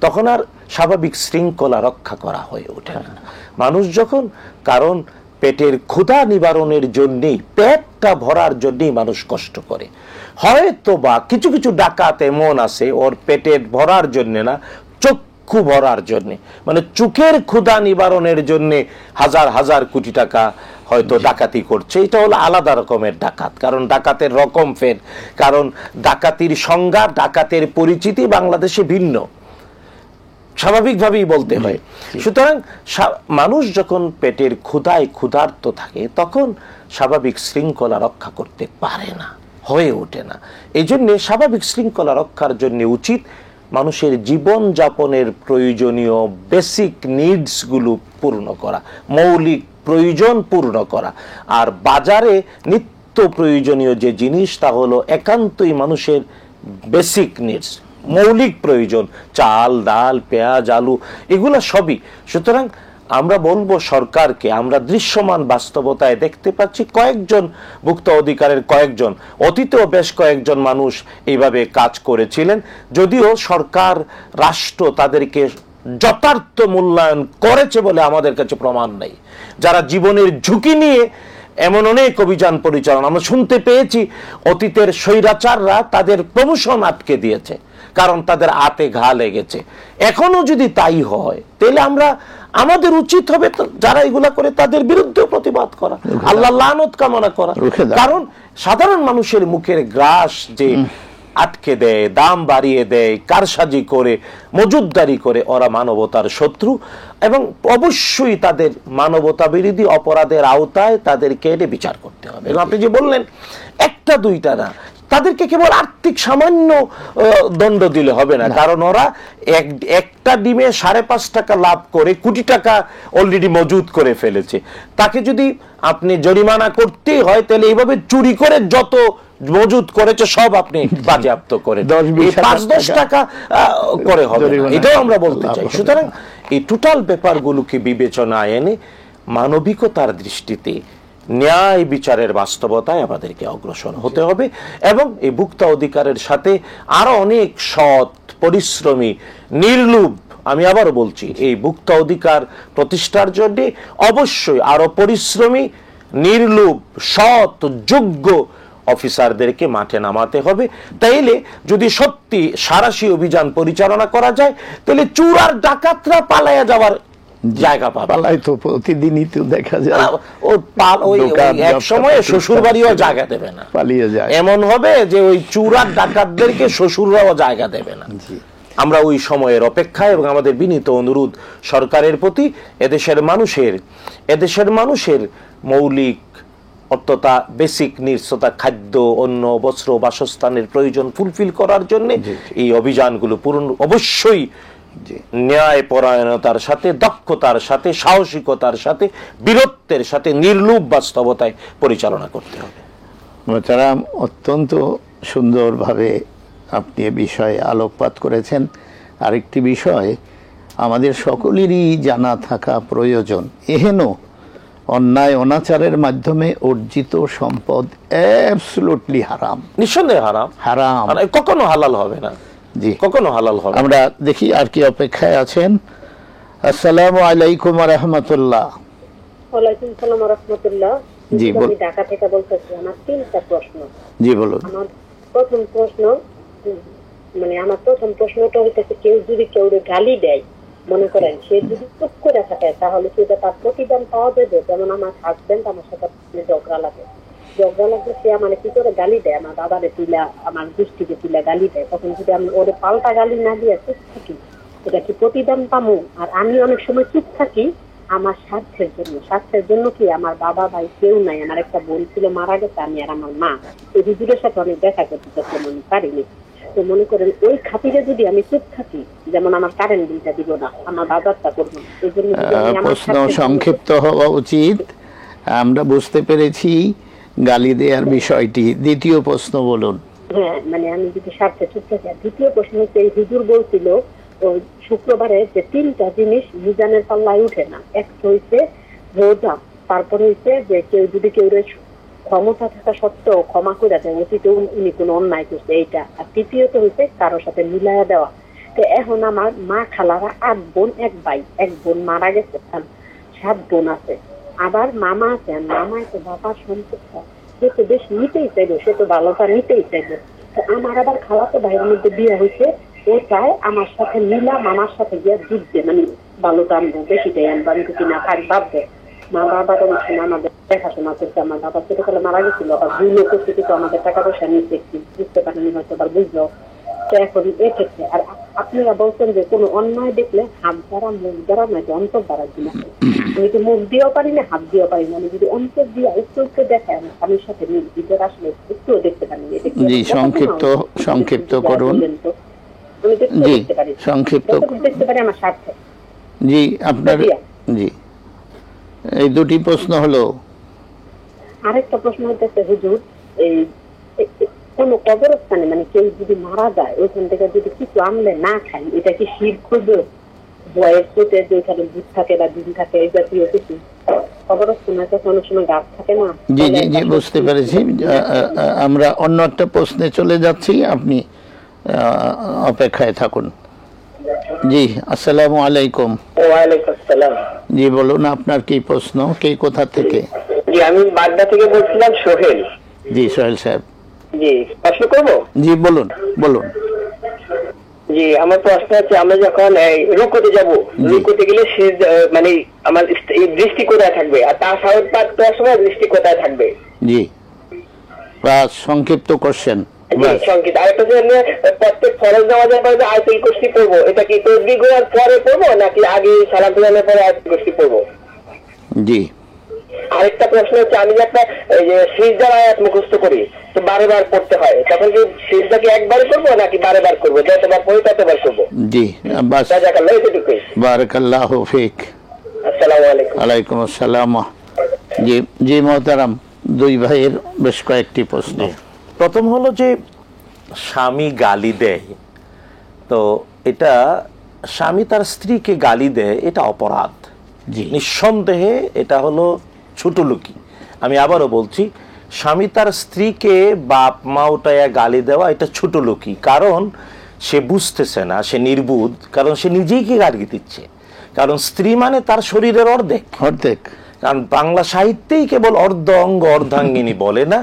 Speaker 2: তখন আর স্বাভাবিক শৃঙ্খলা রক্ষা করা হয়ে ওঠে না। মানুষ যখন, কারণ পেটের ক্ষুধা নিবারণের জন্যই, পেটটা ভরার জন্যই মানুষ কষ্ট করে। হয়তো বা কিছু কিছু ডাকাত এমন আছে ওর পেটের ভরার জন্য না, চক্ষু ভরার জন্য, মানে চোখের ক্ষুধা নিবারণের জন্য হাজার হাজার কোটি টাকা হয়তো ডাকাতি করছে। এটা হলো আলাদা রকমের ডাকাত, কারণ ডাকাতের রকম ফের, কারণ ডাকাতির সংজ্ঞা, ডাকাতের পরিচিতি বাংলাদেশে ভিন্ন, স্বাভাবিকভাবেই বলতে হয়। সুতরাং মানুষ যখন পেটের ক্ষুধায় ক্ষুধার্ত থাকে, তখন স্বাভাবিক শৃঙ্খলা রক্ষা করতে পারে না, হয়ে ওঠে না। এই জন্যে স্বাভাবিক শৃঙ্খলা রক্ষার জন্য উচিত মানুষের জীবন যাপনের প্রয়োজনীয় বেসিক নিডসগুলো পূর্ণ করা, মৌলিক প্রয়োজন পূর্ণ করা। আর বাজারে নিত্য প্রয়োজনীয় যে জিনিস, তা হলো একান্তই মানুষের বেসিক নিডস, মৌলিক প্রয়োজন, চাল, ডাল, পেঁয়াজ, আলু, এগুলো সবই। সুতরাং আমরা বলবো সরকারকে, আমরা দৃশ্যমান বাস্তবতায় দেখতে পাচ্ছি কয়েকজন ভুক্ত অধিকারের কয়েকজন, অতীতেও বেশ কয়েকজন মানুষ এইভাবে কাজ করেছিলেন, যদিও সরকার রাষ্ট্র তাদেরকে যথার্থ মূল্যায়ন করেছে বলে আমাদের কাছে প্রমাণ নেই। যারা জীবনের ঝুঁকি নিয়ে এমন অনেক অভিযান পরিচালনা, আমরা শুনতে পেয়েছি অতীতের স্বৈরাচাররা তাদের প্রমোশন আটকে দিয়েছে কারণ তাদের হাতে ঘা লেগেছে। এখনো যদি তাই হয় তাহলে আমাদের উচিত হবে যারা এগুলা করে তাদের বিরুদ্ধে প্রতিবাদ করা, আল্লাহ লানত কামনা করা। কারণ সাধারণ মানুষের মুখের গ্রাস যে আটকে দেয়, দাম বাড়িয়ে দেয়, কারসাজি করে, মজুদদারি করে, ওরা মানবতার শত্রু এবং অবশ্যই তাদের মানবতা বিরোধী অপরাধের আওতায় তাদেরকে এনে বিচার করতে হবে। এবং আপনি যে বললেন একটা দুইটা না, তাদেরকে কেবল আর্থিক সামান্য দণ্ড দিলে হবে না, কারণ ওরা একটা ডিমে 5.5 টাকা লাভ করে কোটি টাকা অলরেডি মজুদ করে ফেলেছে। তাকে যদি আপনি জরিমানা করতেই হয় তাহলে এইভাবে চুরি করে যত মজুদ করেছে সব আপনি বাজেয়াপ্ত করে 5-10 টাকা করে হবে, এটাও আমরা বলতে চাই। সুতরাং এই টোটাল ব্যাপারগুলোকে বিবেচনায় এনে মানবিকতার দৃষ্টিতে ন্যায় বিচারের বাস্তবতায় আমাদেরকে অগ্রসর হতে হবে এবং এই ভুক্ত অধিকারের সাথে আরো অনেক সৎ, পরিশ্রমী, নির্লোভ, আমি আবারও বলছি, এই ভুক্ত অধিকার প্রতিষ্ঠার জন্য অবশ্যই আরো পরিশ্রমী, নির্লোভ, সৎ, যোগ্য অফিসারদেরকে মাঠে নামাতে হবে। তাইলে যদি সত্যি সারাশি অভিযান পরিচালনা করা যায় তাহলে চোর আর ডাকাতরা পালায়া যাওয়ার জায়গা পাবে।
Speaker 1: তো প্রতিদিনই তো দেখা যায়
Speaker 2: এক সময়ে শ্বশুর বাড়িও জায়গা দেবে না,
Speaker 1: পালিয়ে যায়।
Speaker 2: এমন হবে যে ওই চোর আর ডাকাতদেরকে শ্বশুররাও জায়গা দেবে না। আমরা ওই সময়ের অপেক্ষায় এবং আমাদের বিনীত অনুরোধ সরকারের প্রতি এদেশের মানুষের মৌলিক অর্থতা, বেসিক নির্সতা, খাদ্য, অন্ন, বস্ত্র, বাসস্থানের প্রয়োজন ফুলফিল করার জন্য এই অভিযানগুলো অবশ্যই ন্যায় পরায়ণতার সাথে, দক্ষতার সাথে, সাহসিকতার সাথে, বীরত্বের সাথে, নির্লোভ বাস্তবতায় পরিচালনা করতে হবে।
Speaker 1: মোহতারাম, অত্যন্ত সুন্দরভাবে আপনি এ বিষয়ে আলোকপাত করেছেন। আরেকটি বিষয় আমাদের সকলেরই জানা থাকা প্রয়োজন, এহেন অন্যায় অনাচারের মাধ্যমে অর্জিত সম্পদ অ্যাবসলিউটলি হারাম,
Speaker 2: নিঃসন্দেহে হারাম, কখনো হালাল হবে না। জি, কখনো হালাল হবে।
Speaker 1: আমরা দেখি আর কি অপেক্ষায় আছেন। আসসালামু আলাইকুম ওয়া রাহমাতুল্লাহ।
Speaker 5: ওয়ালাইকুম আসসালাম ওয়া রাহমাতুল্লাহ।
Speaker 1: জি,
Speaker 5: আমি ঢাকা থেকে বলতেছি। আমার 3টা প্রশ্ন।
Speaker 1: জি বলুন।
Speaker 5: আমার প্রথম প্রশ্নটা হইতেছে, কেউ যদি গালি দেয়, মনে করেন সে যদি চুপ করে থাকে, তাহলে সেটা তার প্রতিদান পাওয়া যাবে। যেমন আমার হাজবেন্ড আমার সাথে ঝগড়া লাগে, সে আমার কি করে গালি দেয়, আমার বাবারে তুলা, আমার গোষ্ঠীকে তুলা গালি দেয়, তখন যদি আমি ওরে পাল্টা গালি না দিয়ে চুপ থাকি, এটা কি প্রতিদান পাবো? আর আমি অনেক সময় চুপ থাকি আমার স্বার্থের জন্য কি, আমার বাবা ভাই কেউ নাই, আমার একটা বোন ছিল মারা গেছে, আমি আর আমার মা, এই হুজুরের সাথে অনেক দেখা করতে আমি পারিনি। তো মনে করেন ওই খাতিরে যদি আমি চুপ থাকি, যেমন আমার কারেন্ট বিলটা দিব না, আমার বাজারটা করবো না, এই জন্য
Speaker 1: প্রশ্ন সংক্ষিপ্ত হওয়া উচিত। আমরা বুঝতে পেরেছি গালি দেওয়ার বিষয়টি। দ্বিতীয় প্রশ্ন বলুন।
Speaker 5: হ্যাঁ, মানে আমি যদি স্বার্থে চুপ থাকি। দ্বিতীয় প্রশ্ন হচ্ছে, এই হুজুর বলছিল শুক্রবারে যে 3টা জিনিস মিজানের পাল্লায় উঠে না। একটা হইছে রোজা, তারপরে হইছে যে কেউ যদি কেউ ক্ষমতা থাকা সত্ত্বেও ক্ষমা করে দেয়, অতীতে উনি কোনো অন্যায় করছে, এইটা। আর তৃতীয়ত হইছে কারোর সাথে মিলাইয়া দেওয়া। তো এখন আমার মা খালারা 8 বোন 1 ভাই, 1 বোন মারা গেছে, 7 বোন আছে। আবার মামা আছে, মামাই তো বাবার সম্পর্ক, সে তো বেশ নিতেই চাইলো, সে তো ভালোটা নিতেই চাইলো। তো আমার আবার খালাতো ভাইয়ের মধ্যে বিয়ে হয়েছে, ও চায় আমার সাথে মিলা মামার সাথে গিয়ে যুদ্ধে, মানে ভালোটা আনবো, বেশিটাই আনবো, আমি কিছু না থাক ভাববে। মা বাবার অনেক সময় আমাদের দেখাশোনা করছে, আমার বাবা ছোটবেলা মারা গেছিল, আবার ভুলও করছে, কিন্তু আমাদের টাকা পয়সা নিচ্ছে, বুঝতে পারেনি হয়তো, আবার বুঝলো। তো এখন এক্ষেত্রে আর আপনারা বলছেন যে কোনো অন্যায় দেখলে হাত দ্বারা, মুখ দ্বারা, নয়তো অন্তর দ্বারা দিলাম। আমি তো মুখ দিয়েও পারি না, হাত দিয়েও পারি না, আমি যদি অন্তর দিয়ে একটু দেখে আমার স্বামীর সাথে ভিতরে আসলে একটুও দেখতে পারি।
Speaker 1: জি, সংক্ষিপ্ত করুন। জি, সংক্ষিপ্ত
Speaker 5: দেখতে পারি আমার স্বার্থে।
Speaker 1: জি, আপনার জি এই দুটি প্রশ্ন হলো।
Speaker 5: আরেকটা প্রশ্ন হচ্ছে, হুজুর, এই কোন কবরস্থানে মানে কেউ যদি মারা যায়, ওইখান থেকে যদি কিছু আনলে না খাই, এটা কি শিরক হবে? বয়ের চোটে যেখানে দুধ থাকে বা ডিম থাকে এই জাতীয় কিছু খবর শোনা যাচ্ছে, অনেক সময় গাছ থাকে না।
Speaker 1: জি জি জি, বুঝতে পেরেছি। আমরা অন্য একটা প্রশ্নে চলে যাচ্ছি, আপনি অপেক্ষায় থাকুন। জি, আসসালামু আলাইকুম।
Speaker 6: ওয়ালাইকুম আসসালাম।
Speaker 1: জি বলুন, আপনার কি প্রশ্ন, কে কোথা থেকে?
Speaker 6: জি, আমি বাড্ডা থেকে বলছিলাম, সোহেল।
Speaker 1: জি সোহেল সাহেব।
Speaker 6: জি, প্রশ্ন করবো?
Speaker 1: জি বলুন বলুন।
Speaker 6: জি, আমার প্রশ্ন হচ্ছে, আমরা যখন রুকুতে যাব, রুকুতে গেলে সে মানে আমার দৃষ্টি কোথায় থাকবে, আর তার সাহস পাওয়ার সময় দৃষ্টি কোথায় থাকবে?
Speaker 1: জি, বাস সংক্ষিপ্ত কোশ্চেন।
Speaker 6: সংকেত। আরেকটা যে প্রত্যেক ফরজ নামাজের পরে আয়াতুল কুরসি পড়বো, এটা কি তাসবিহ করার পরে পড়বো নাকি আগে সালাত ফিরানোর পরে আয়াতুল কুরসি পড়বো?
Speaker 1: জি।
Speaker 6: আরেকটা প্রশ্ন হচ্ছে, আমি যে একটা সিজদার আয়াত মুখস্থ করি, তো বারবার পড়তে হয়, তখন কি সিজদা কি একবারে করবো নাকি বারবার করবো? যতবার পড়ি ততবার করবো।
Speaker 1: জি, বাস।
Speaker 6: জাযাকাল্লাহ, এতটুকুই।
Speaker 1: বারাকাল্লাহু ফিক।
Speaker 6: আসসালামু আলাইকুম।
Speaker 1: ওয়ালাইকুম আসসালাম। জি জি মোহতারাম, দুই ভাইয়ের বেশ কয়েকটি প্রশ্ন।
Speaker 2: প্রথম হলো যে স্বামী গালি দেয়, তো এটা স্বামী তার স্ত্রীকে গালি দেয়, এটা অপরাধ।
Speaker 1: জি,
Speaker 2: নিঃসন্দেহে এটা হলো ছোটলোকি। আমি আবারও বলছি, স্বামী তার স্ত্রীকে বাপ মা উঠাইয়া গালি দেওয়া এটা ছোটলোকি, কারণ সে বুঝতেছে না, সে নির্বুধ, কারণ সে নিজেই কি গালি দিচ্ছে। কারণ স্ত্রী মানে তার শরীরের অর্ধেক। কারণ বাংলা সাহিত্যেই কেবল অর্ধ অঙ্গ অর্ধাঙ্গিনী বলে না,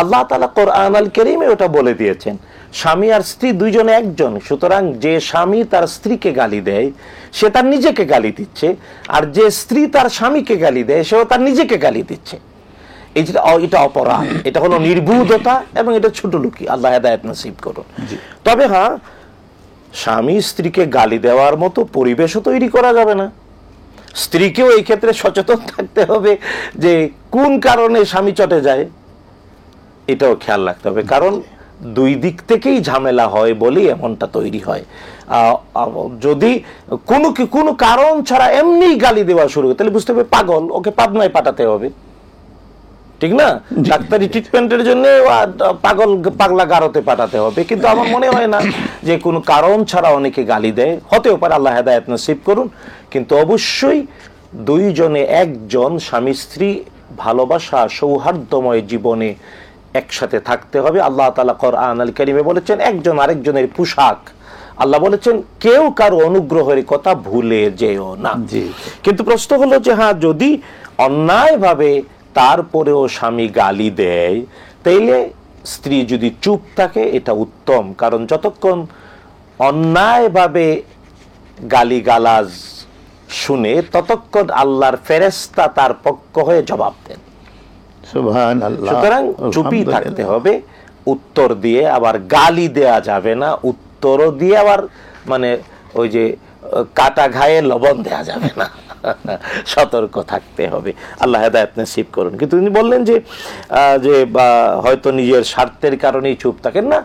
Speaker 2: আল্লাহ তাআলা কোরআন আল কারীমে ওটা বলে দিয়েছেন, স্বামী আর স্ত্রী দুইজনে একজন। সুতরাং যে স্বামী তার স্ত্রীকে গালি দেয় সে তার নিজেকে গালি দিচ্ছে, আর যে স্ত্রী তার স্বামীকে গালি দেয় সেও তার নিজেকে গালি দিচ্ছে। এটা অপরাধ, এটা হলো নির্বুধতা এবং এটা ছোটলোকি। আল্লাহ হেদায়েত নসিব করুন। তবে হ্যাঁ, স্বামী স্ত্রীকে গালি দেওয়ার মতো পরিবেশও তৈরি করা যাবে না। স্ত্রীকেও এই ক্ষেত্রে সচেতন থাকতে হবে যে কোন কারণে স্বামী চটে যায়, এটাও খেয়াল রাখতে হবে। কারণ দুই দিক থেকেই ঝামেলা হয় বলেই এমনটা তৈরি হয়। যদি কোনো কারণ ছাড়া এমনি গালি দেওয়া শুরু করে, তাহলে বুঝতে হবে পাগল, ওকে পাবনায় পাঠাতে হবে, ঠিক না? ডাক্তারি ট্রিটমেন্টের জন্য পাগলা গারোতে পাঠাতে হবে। কিন্তু আমার মনে হয় না যে কোনো কারণ ছাড়া অনেকে গালি দেয়, হতেও পারে, আল্লাহ হেদায়েত নসিব করুন। কিন্তু অবশ্যই দুইজনে একজন স্বামী স্ত্রী ভালোবাসা সৌহার্দ্যময় জীবনে একসাথে থাকতে হবে। আল্লাহ তাআলা কোরআন আল কারীমে বলেছেন, একজন আরেকজনের পোশাক। আল্লাহ বলেছেন, কেউ কারো অনুগ্রহের কথা ভুলে যেও না। কিন্তু প্রশ্ন হলো যে হ্যাঁ, যদি অন্যায়ভাবে তারপরেও স্বামী গালি দেয়, তাইলে স্ত্রী যদি চুপ থাকে এটা উত্তম। কারণ যতক্ষণ অন্যায়ভাবে গালিগালাজ শুনে ততক্ষণ আল্লাহর ফেরেশতা তার পক্ষ হয়ে জবাব দেন। সুবহানাল্লাহ। সুতরাং চুপই থাকতে হবে, উত্তর দিয়ে আবার গালি দেয়া যাবে না, উত্তরও দিয়ে আবার মানে ওই যে কাটা ঘায়ে লবণ দেয়া যাবে না, সতর্ক থাকতে হবে। আল্লাহ হেদায়েত নসিব করুন। কিন্তু তিনি বললেন যে হয়তো নিজের স্বার্থের কারণেই চুপ থাকেন না,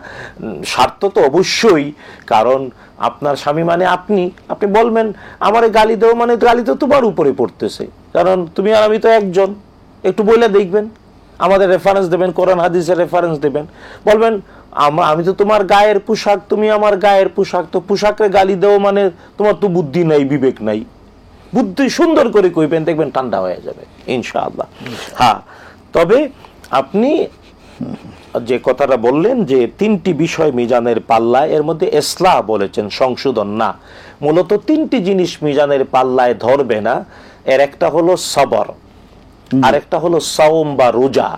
Speaker 2: স্বার্থ তো অবশ্যই। কারণ আপনার স্বামী মানে আপনি বলবেন আমারে গালি দেও, মানে গালি তো তোমার উপরে পড়তেছে, কারণ তুমি আর আমি তো একজন। একটু বলে দেখবেন, আমাদের রেফারেন্স দেবেন, কোরআন হাদিসের রেফারেন্স দেবেন, বলবেন আমি তো তোমার গায়ের পোশাক, তুমি আমার গায়ের পোশাক, তো পোশাকের গালি দেও মানে তোমার তো বুদ্ধি নাই, বিবেক নাই। বুদ্ধি সুন্দর করে কইবেন, দেখবেন ঠান্ডা হয়ে যাবে ইনশাআল্লাহ। হ্যাঁ, তবে আপনি যে কথাটা বললেন যে তিনটি বিষয় মিজানের পাল্লায়, এর মধ্যে ইসলাহ বলেছেন, সংশোধন না। মূলত তিনটি জিনিস মিজানের পাল্লায় ধরবে না। এর একটা হলো সবর, আরেকটা হলো সাওম বা রোজা,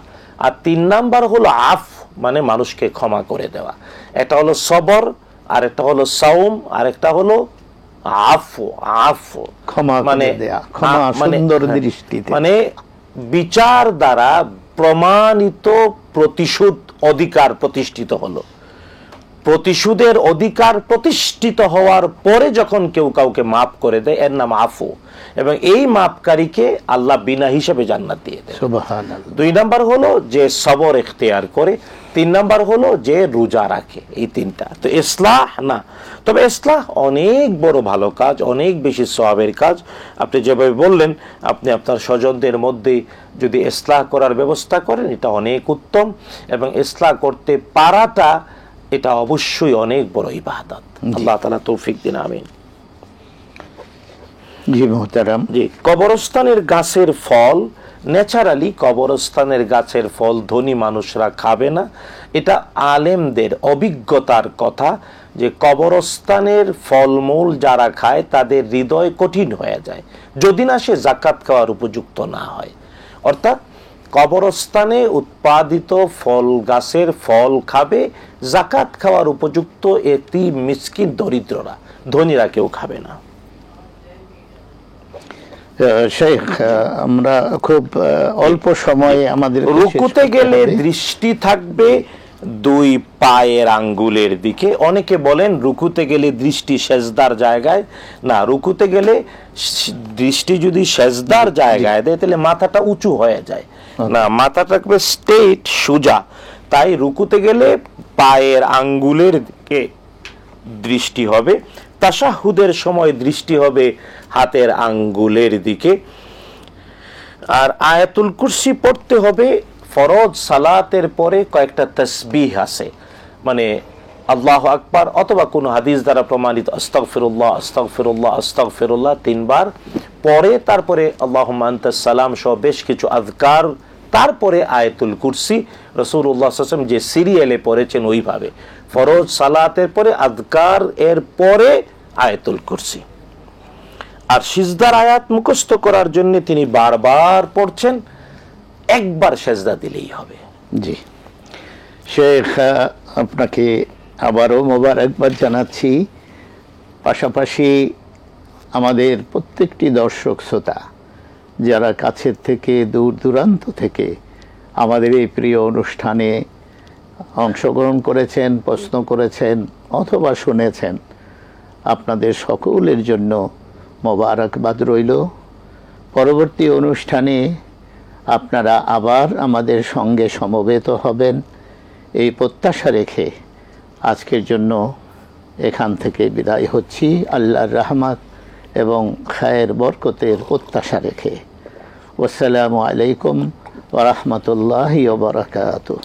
Speaker 2: আর 3 নাম্বার হলো আফ, মানে মানুষকে ক্ষমা করে দেওয়া। একটা হলো সবর, আর একটা হলো সাওম, আর একটা হলো মানে বিচার দ্বারা প্রমাণিত প্রতিশোধ অধিকার প্রতিষ্ঠিত হলো। প্রতিশোধের অধিকার প্রতিষ্ঠিত হওয়ার পরে যখন কেউ কাউকে মাফ করে দেয়, এর নাম আফু, এবং এই মাফকারীকে আল্লাহ বিনা হিসেবে জান্নাত দিয়ে দেয়। সুবহানাল্লাহ। 2 নাম্বার হলো যে সবর ইখতিয়ার করে, 3 নাম্বার হলো যে রোজা রাখে। এই 3টা তো ইসলাহ না। তবে ইসলাহ অনেক বড় ভালো কাজ, অনেক বেশি সওয়াবের কাজ। আপনি যেভাবে বললেন, আপনি আপনার স্বজনদের মধ্যে যদি ইসলাহ করার ব্যবস্থা করেন, এটা অনেক উত্তম, এবং ইসলাহ করতে পারাটা এটা অবশ্যই অনেক বড় ইবাদত। আল্লাহ তাআলা তৌফিক দিন, আমিন।
Speaker 1: জি মোহতারাম।
Speaker 2: জি, কবরস্থানের গাছের ফল ন্যাচারালি কবরস্থানের গাছের ফল ধনী মানুষরা খাবে না। এটা আলেমদের অভিজ্ঞতার কথা যে কবরস্থানের ফলমূল যারা খায় তাদের হৃদয় কঠিন হয়ে যায় যদি না সে যাকাত খাওয়ার উপযুক্ত না হয়। অর্থাৎ কবরস্থানে উৎপাদিত ফল গাছের ফল খাবে, যাকাত খাওয়ার উপযুক্ত এতিম মিসকিন দরিদ্ররা, ধনীরা কেউ খাবে না।
Speaker 1: শেখ, আমরা খুব অল্প সময়ে আমাদের
Speaker 2: রুকুতে গেলে দৃষ্টি থাকবে দুই পায়ের আঙ্গুলের দিকে। অনেকে বলেন রুকুতে গেলে দৃষ্টি সেজদার জায়গায়, না, রুকুতে গেলে দৃষ্টি যদি সেজদার জায়গায় দেয় তাহলে মাথাটা উঁচু হয়ে যায়, না, মাথা থাকবে স্ট্রেট সোজা। তাই রুকুতে গেলে পায়ের আঙ্গুলের দিকে দৃষ্টি হবে, তাশাহুদের সময় দৃষ্টি হবে হাতের আঙ্গুলের দিকে। আর আয়াতুল কুরসি পড়তে হবে। ফরজ সালাতের পরে কয়েকটা তাসবিহ আছে, মানে আল্লাহু আকবার অথবা কোন হাদিস দ্বারা প্রমাণিত আস্তাগফিরুল্লাহ আস্তাগফিরুল্লাহ আস্তাগফিরুল্লাহ 3 বার পরে তারপরে আল্লাহুম্মা আনতাস সালাম সহ বেশ কিছু আযকার, তারপরে আয়াতুল কুরসি। রাসূলুল্লাহ সাল্লাল্লাহু আলাইহি ওয়াসাল্লাম যে সিরিয়ালে পড়েছেন ওইভাবে ফরজ সালাতের পরে আযকার, এর পরে আয়াতুল কুরসি। আর সিজদার আয়াত মুখস্থ করার জন্য তিনি বারবার পড়ছেন, একবার সেজদা দিলেই হবে।
Speaker 1: জি শেখ, আপনাকে আবারও মোবারকবাদ জানাচ্ছি। পাশাপাশি আমাদের প্রত্যেকটি দর্শক শ্রোতা যারা কাছের থেকে দূর দূরান্ত থেকে আমাদের এই প্রিয় অনুষ্ঠানে অংশগ্রহণ করেছেন, প্রশ্ন করেছেন অথবা শুনেছেন, আপনাদের সকলের জন্য মোবারকবাদ রইল। পরবর্তী অনুষ্ঠানে আপনারা আবার আমাদের সঙ্গে সমবেত হবেন এই প্রত্যাশা রেখে আজকের জন্য এখান থেকে বিদায় হচ্ছি, আল্লাহর রহমত এবং খায়ের বরকতের প্রত্যাশা রেখে। আসসালামু আলাইকুম ওয়া রাহমাতুল্লাহি ওয়া বারাকাতুহু।